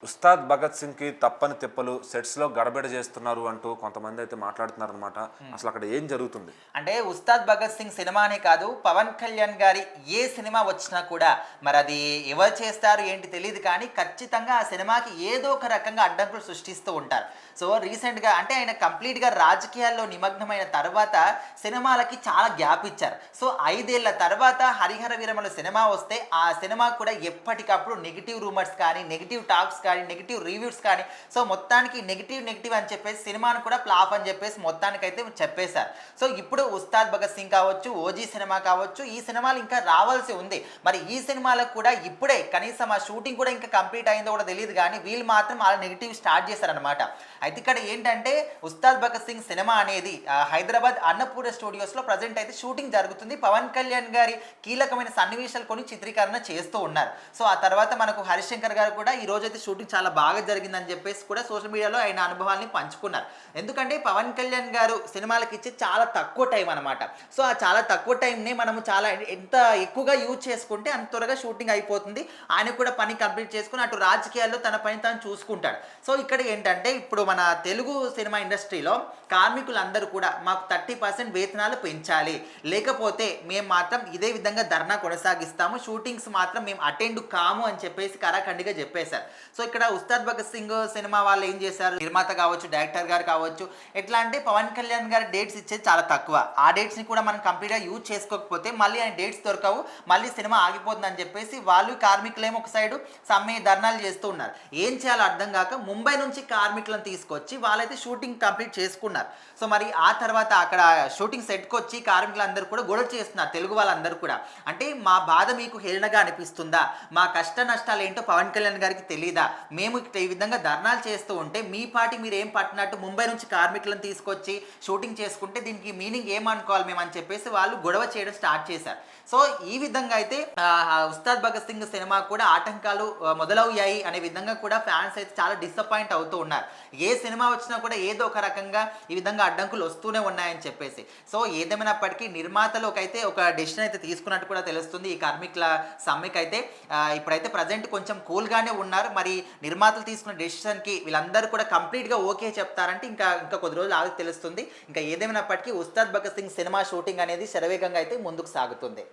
ఉస్తాద్ భగత్ సింగ్‌కి తప్పని తిప్పలు సెట్స్‌లో గడబిడ చేస్తున్నారు అంటూ కొంతమంది అయితే మాట్లాడుతున్నారనమాట. అసలు అక్కడ ఏం జరుగుతుంది? అంటే 'ఉస్తాద్ భగత్ సింగ్' సినిమానే కాదు, పవన్ కళ్యాణ్ గారి ఏ సినిమా వచ్చినా కూడా మరది ఎవరు చేస్తారు ఏంటి తెలీదు కానీ, ఖచ్చితంగా ఆ సినిమాకి ఏదో ఒక రకంగా అడ్డంకులు సృష్టిస్తూ ఉంటారు. సో, రీసెంట్‌గా అంటే ఆయన కంప్లీట్‌గా రాజకీయాల్లో నిమగ్నమైన తర్వాత సినిమాలకి చాలా గ్యాప్ ఇచ్చారు. సో, 5 ఏళ్ల తర్వాత 'హరిహర వీరమలు' సినిమా వస్తే, ఆ సినిమా కూడా ఎప్పటికప్పుడు నెగెటివ్ రూమర్స్ కానీ, నెగెటివ్ టాక్స్ కానీ, నెగెటివ్ రివ్యూస్ కానీ, సో మొత్తానికి నెగెటివ్ అని చెప్పేసి సినిమాను కూడా ఫ్లాప్ అని చెప్పేసి మొత్తానికైతే చెప్పేశారు. సో ఇప్పుడు 'ఉస్తాద్ భగత్ సింగ్' కావచ్చు, 'ఓజీ' సినిమా కావచ్చు, ఈ సినిమాలు ఇంకా రావాల్సి ఉంది. మరి ఈ సినిమాలకు కూడా ఇప్పుడే కనీసం ఆ షూటింగ్ కూడా ఇంకా కంప్లీట్ అయిందో కూడా తెలియదు కానీ, వీళ్ళు మాత్రం అలా నెగెటివ్ స్టార్ట్ చేశారనమాట. అయితే ఇక్కడ ఏంటంటే 'ఉస్తాద్ భగత్ సింగ్' సినిమా అనేది హైదరాబాద్ అన్నపూర్ణ స్టూడియోస్లో ప్రజెంట్ అయితే షూటింగ్ జరుగుతుంది. పవన్ కళ్యాణ్ గారి కీలకమైన సన్నివేశాలు కొన్ని చిత్రీకరణ చేస్తూ ఉన్నారు. సో ఆ తర్వాత మనకు హరిశంకర్ గారు కూడా ఈ రోజైతే షూటింగ్ చాలా బాగా జరిగిందని చెప్పేసి కూడా సోషల్ మీడియాలో ఆయన అనుభవాల్ని పంచుకున్నారు. ఎందుకంటే పవన్ కళ్యాణ్ గారు సినిమాలకు ఇచ్చే చాలా తక్కువ టైం అనమాట. సో ఆ చాలా తక్కువ టైంని మనము చాలా ఎంత ఎక్కువగా యూజ్ చేసుకుంటే అంత త్వరగా షూటింగ్ అయిపోతుంది. ఆయన కూడా పని కంప్లీట్ చేసుకుని అటు రాజకీయాల్లో తన పని తాను చూసుకుంటాడు. సో ఇక్కడ ఏంటంటే ఇప్పుడు మన తెలుగు సినిమా ఇండస్ట్రీలో కార్మికులందరూ కూడా మాకు 30% వేతనాలు పెంచాలి, లేకపోతే మేము మాత్రం ఇదే విధంగా ధర్నా కొనసాగిస్తాము, షూటింగ్స్ మాత్రం మేము అటెండ్ కాము అని చెప్పేసి కరాఖండిగా చెప్పేశారు. సో ఇక్కడ 'ఉస్తాద్ భగత్ సింగ్' సినిమా వాళ్ళు ఏం చేశారు, నిర్మాత కావచ్చు, డైరెక్టర్ గారు కావచ్చు, ఎట్లా అంటే పవన్ కళ్యాణ్ గారి డేట్స్ ఇచ్చేది చాలా తక్కువ. ఆ డేట్స్ని కూడా మనం కంప్లీట్గా యూజ్ చేసుకోకపోతే మళ్ళీ ఆయన డేట్స్ దొరకవు, మళ్ళీ సినిమా ఆగిపోతుంది అని చెప్పేసి వాళ్ళు కార్మికులేమో ఒక సైడు సమ్మె ధర్నాలు చేస్తూ ఉన్నారు. ఏం చేయాలో అర్థం కాక ముంబై నుంచి కార్మికులను తీసుకొచ్చి వాళ్ళైతే షూటింగ్ కంప్లీట్ చేసుకున్నారు. సో మరి ఆ తర్వాత అక్కడ షూటింగ్ సెట్కి వచ్చి కార్మికులందరూ కూడా గొడవ చేస్తున్నారు, తెలుగు వాళ్ళందరూ కూడా. అంటే మా బాధ మీకు హేళనగా అనిపిస్తుందా, మా కష్ట నష్టాలు ఏంటో పవన్ కళ్యాణ్ గారికి తెలియదా, మేము ఈ విధంగా ధర్నాలు చేస్తూ ఉంటే మీ పాటి మీరు ఏం పట్టినట్టు ముంబై నుంచి కార్మికులను తీసుకొచ్చి షూటింగ్ చేసుకుంటే దీనికి మీనింగ్ ఏమనుకోవాలి మేము అని చెప్పేసి వాళ్ళు గొడవ చేయడం స్టార్ట్ చేశారు. సో ఈ విధంగా అయితే 'ఉస్తాద్ భగత్ సింగ్' సినిమా కూడా ఆటంకాలు మొదలయ్యాయి అనే విధంగా కూడా ఫ్యాన్స్ అయితే చాలా డిసప్పాయింట్ అవుతూ ఉన్నారు. ఏ సినిమా వచ్చినా కూడా ఏదో ఒక రకంగా ఈ విధంగా అడ్డంకులు వస్తూనే ఉన్నాయని చెప్పేసి. సో ఏదేమైనప్పటికీ నిర్మాతలు అయితే ఒక డెసిషన్ అయితే తీసుకున్నట్టు కూడా తెలుస్తుంది. ఈ కార్మికుల సమ్మెకైతే ఇప్పుడైతే ప్రజెంట్ కొంచెం కూల్గానే ఉన్నారు. మరి నిర్మాతలు తీసుకున్న డెసిషన్కి వీళ్ళందరూ కూడా కంప్లీట్గా ఓకే చెప్తారంటే ఇంకా కొద్ది రోజులు ఆగి తెలుస్తుంది. ఇంకా ఏదేమైనప్పటికీ 'ఉస్తాద్ భగత్ సింగ్' సినిమా షూటింగ్ అనేది శరవేగంగా అయితే ముందుకు సాగుతుంది.